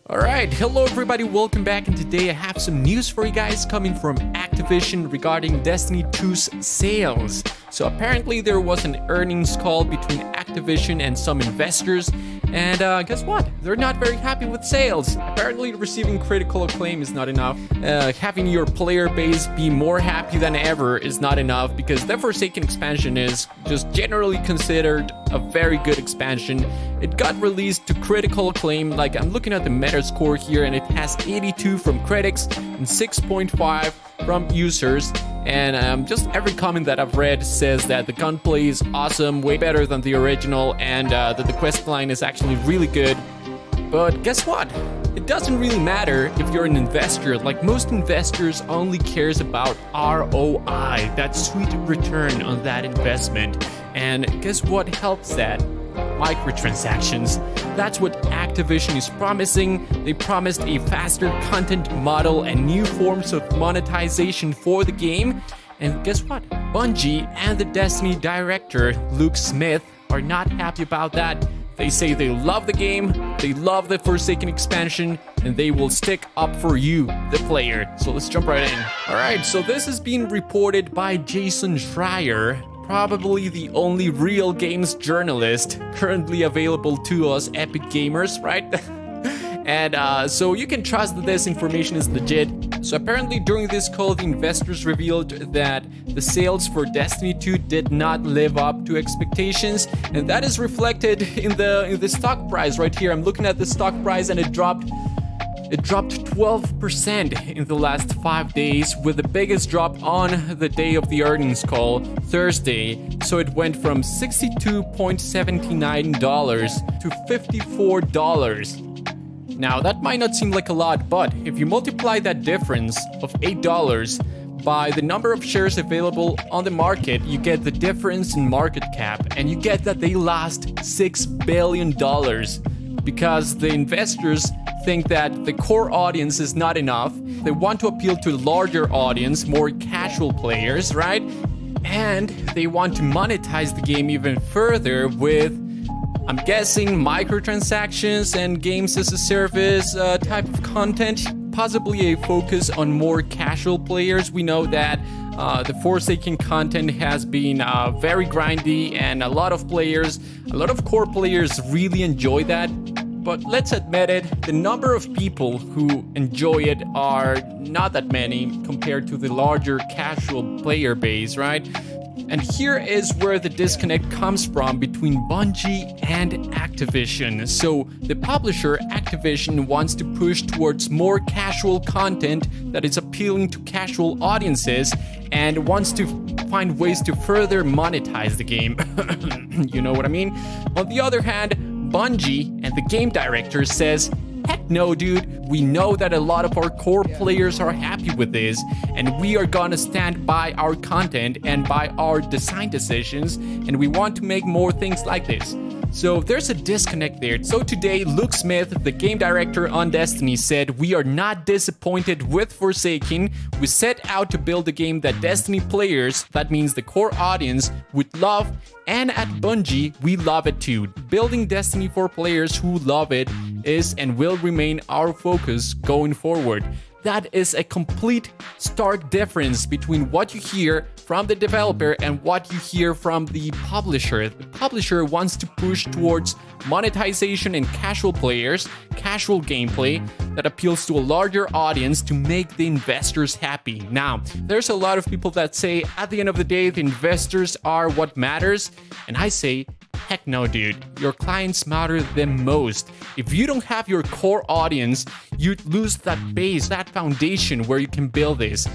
Alright, hello everybody, welcome back, and today I have some news for you guys coming from Activision regarding Destiny 2's sales. So apparently there was an earnings call between Activision and some investors, and guess what? They're not very happy with sales. Apparently receiving critical acclaim is not enough. Having your player base be more happy than ever is not enough, because the Forsaken expansion is just generally considered a very good expansion. It got released to critical acclaim. Like, I'm looking at the Metascore here, and it has 82 from critics and 6.5 from users. And just every comment that I've read says that the gunplay is awesome, way better than the original, and that the quest line is actually really good. But guess what? It doesn't really matter if you're an investor. Like, most investors only cares about ROI, that sweet return on that investment. And guess what helps that? Microtransactions. That's what Activision is promising. They promised a faster content model and new forms of monetization for the game. And guess what? Bungie and the Destiny director, Luke Smith, are not happy about that. They say they love the game, they love the Forsaken expansion, and they will stick up for you, the player. So let's jump right in. Alright, so this has been reported by Jason Schreier, probably the only real games journalist currently available to us Epic Gamers, right? And so you can trust that this information is legit. So apparently during this call, the investors revealed that the sales for Destiny 2 did not live up to expectations, and that is reflected in the stock price right here. I'm looking at the stock price, and it dropped 12% in the last 5 days, with the biggest drop on the day of the earnings call, Thursday. So it went from $62.79 to $54. Now, that might not seem like a lot, but if you multiply that difference of $8 by the number of shares available on the market, you get the difference in market cap, and you get that they lost $6 billion because the investors think that the core audience is not enough. They want to appeal to a larger audience, more casual players, right? And they want to monetize the game even further with, I'm guessing, microtransactions and games as a service type of content, possibly a focus on more casual players. We know that the Forsaken content has been very grindy, and a lot of core players really enjoy that. But let's admit it, the number of people who enjoy it are not that many compared to the larger casual player base, right? And here is where the disconnect comes from between Bungie and Activision. So the publisher, Activision, wants to push towards more casual content that is appealing to casual audiences and wants to find ways to further monetize the game. You know what I mean? On the other hand, Bungie and the game director says, heck no, dude, we know that a lot of our core players are happy with this, and we are gonna stand by our content and by our design decisions, and we want to make more things like this. So there's a disconnect there. So today, Luke Smith, the game director on Destiny, said, we are not disappointed with Forsaken. We set out to build a game that Destiny players, that means the core audience, would love, and at Bungie, we love it too. Building Destiny for players who love it is and will remain our focus going forward. That is a complete stark difference between what you hear from the developer and what you hear from the publisher. The publisher wants to push towards monetization and casual players, casual gameplay that appeals to a larger audience to make the investors happy. Now, there's a lot of people that say at the end of the day, the investors are what matters, and I say, heck no, dude. Your clients matter the most. If you don't have your core audience, you'd lose that base, that foundation where you can build this.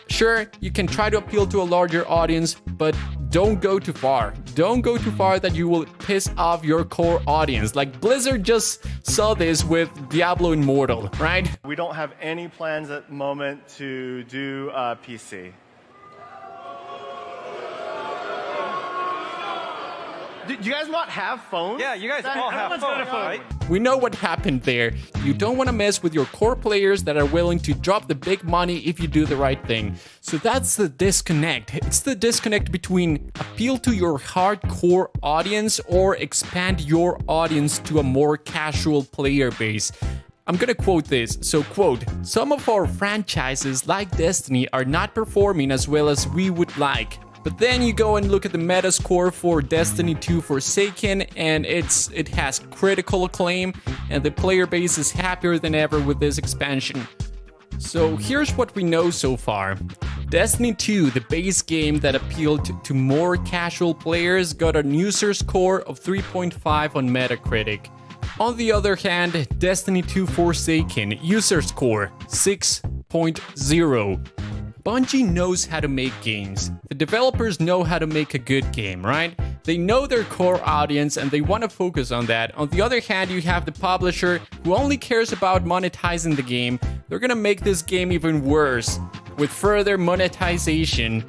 Sure, you can try to appeal to a larger audience, but don't go too far. Don't go too far that you will piss off your core audience. Like Blizzard just saw this with Diablo Immortal, right? We don't have any plans at the moment to do PC. Do you guys not have phones? Yeah, you guys all have phones, right? We know what happened there. You don't want to mess with your core players that are willing to drop the big money if you do the right thing. So that's the disconnect. It's the disconnect between appeal to your hardcore audience or expand your audience to a more casual player base. I'm gonna quote this. So, quote, "Some of our franchises like Destiny are not performing as well as we would like." But then you go and look at the Metascore for Destiny 2 Forsaken, and it has critical acclaim, and the player base is happier than ever with this expansion. So here's what we know so far. Destiny 2, the base game that appealed to more casual players, got a user score of 3.5 on Metacritic. On the other hand, Destiny 2 Forsaken, user score 6.0. Bungie knows how to make games. The developers know how to make a good game, right? They know their core audience and they want to focus on that. On the other hand, you have the publisher who only cares about monetizing the game. They're gonna make this game even worse with further monetization,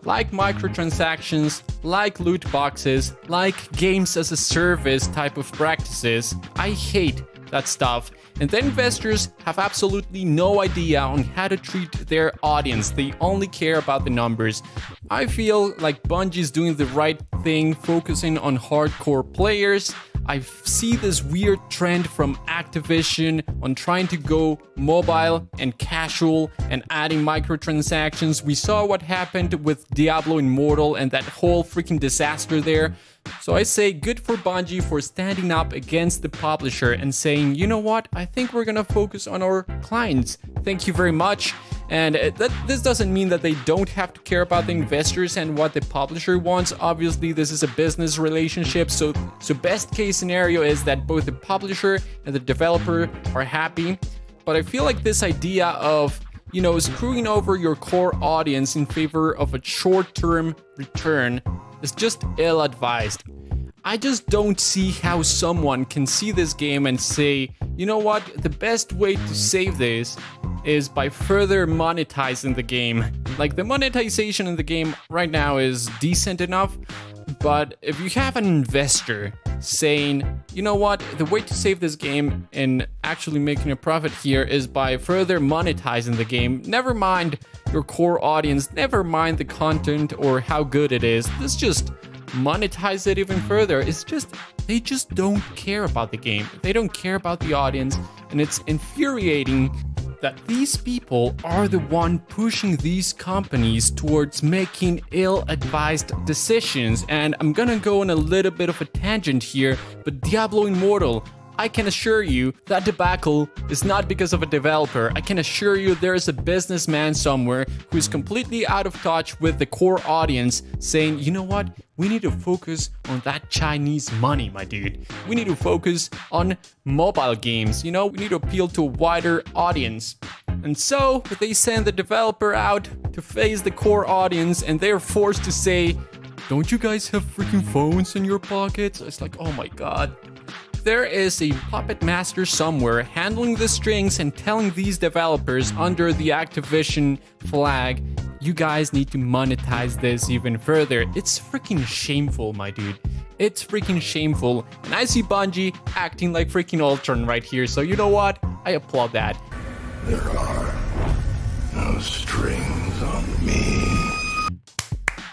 like microtransactions, like loot boxes, like games as a service type of practices. I hate that stuff. And the investors have absolutely no idea on how to treat their audience. They only care about the numbers. I feel like Bungie is doing the right thing, focusing on hardcore players. I see this weird trend from Activision on trying to go mobile and casual and adding microtransactions. We saw what happened with Diablo Immortal and that whole freaking disaster there. So I say good for Bungie for standing up against the publisher and saying, you know what, I think we're gonna focus on our clients. Thank you very much. And this doesn't mean that they don't have to care about the investors and what the publisher wants. Obviously, this is a business relationship, so best case scenario is that both the publisher and the developer are happy. But I feel like this idea of, you know, screwing over your core audience in favor of a short-term return is just ill-advised. I just don't see how someone can see this game and say, you know what, the best way to save this is by further monetizing the game. Like, the monetization in the game right now is decent enough, but if you have an investor saying, you know what, the way to save this game and actually making a profit here is by further monetizing the game, never mind your core audience, never mind the content or how good it is, let's just monetize it even further. It's just, they just don't care about the game. They don't care about the audience, and it's infuriating that these people are the one pushing these companies towards making ill-advised decisions. And I'm gonna go on a little bit of a tangent here, but Diablo Immortal, I can assure you that debacle is not because of a developer. I can assure you there is a businessman somewhere who is completely out of touch with the core audience saying, you know what, we need to focus on that Chinese money, my dude. We need to focus on mobile games, you know, we need to appeal to a wider audience. And so they send the developer out to face the core audience and they're forced to say, don't you guys have freaking phones in your pockets? It's like, oh my god. There is a puppet master somewhere handling the strings and telling these developers under the Activision flag, you guys need to monetize this even further. It's freaking shameful, my dude. It's freaking shameful. And I see Bungie acting like freaking Uldren right here. So you know what? I applaud that. There are no strings on me.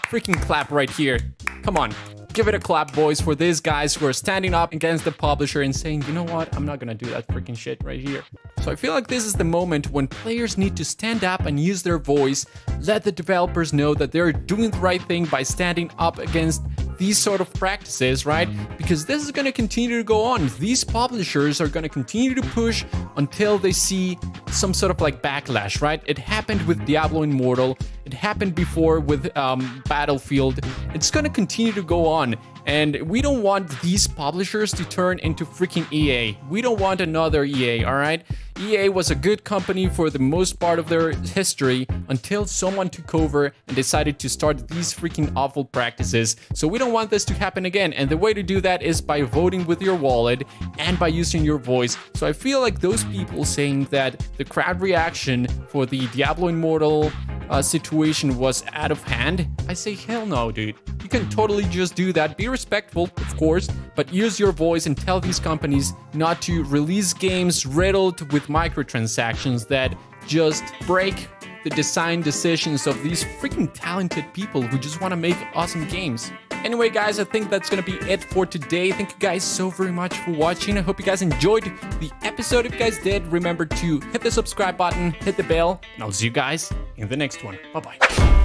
Freaking clap right here. Come on. Give it a clap, boys, for these guys who are standing up against the publisher and saying, you know what, I'm not gonna do that freaking shit right here. So I feel like this is the moment when players need to stand up and use their voice, let the developers know that they're doing the right thing by standing up against these sort of practices, right? Because this is going to continue to go on. These publishers are going to continue to push until they see some sort of like backlash, right? It happened with Diablo Immortal. It happened before with Battlefield. It's going to continue to go on. And we don't want these publishers to turn into freaking EA. We don't want another EA, all right? EA was a good company for the most part of their history until someone took over and decided to start these freaking awful practices. So we don't want this to happen again. And the way to do that is by voting with your wallet and by using your voice. So I feel like those people saying that the crowd reaction for the Diablo Immortal situation was out of hand, I say hell no, dude. You can totally just do that. Be respectful, of course, but use your voice and tell these companies not to release games riddled with microtransactions that just break the design decisions of these freaking talented people who just want to make awesome games. Anyway, guys, I think that's gonna be it for today. Thank you guys so very much for watching. I hope you guys enjoyed the episode. If you guys did, remember to hit the subscribe button, hit the bell, and I'll see you guys in the next one. Bye-bye.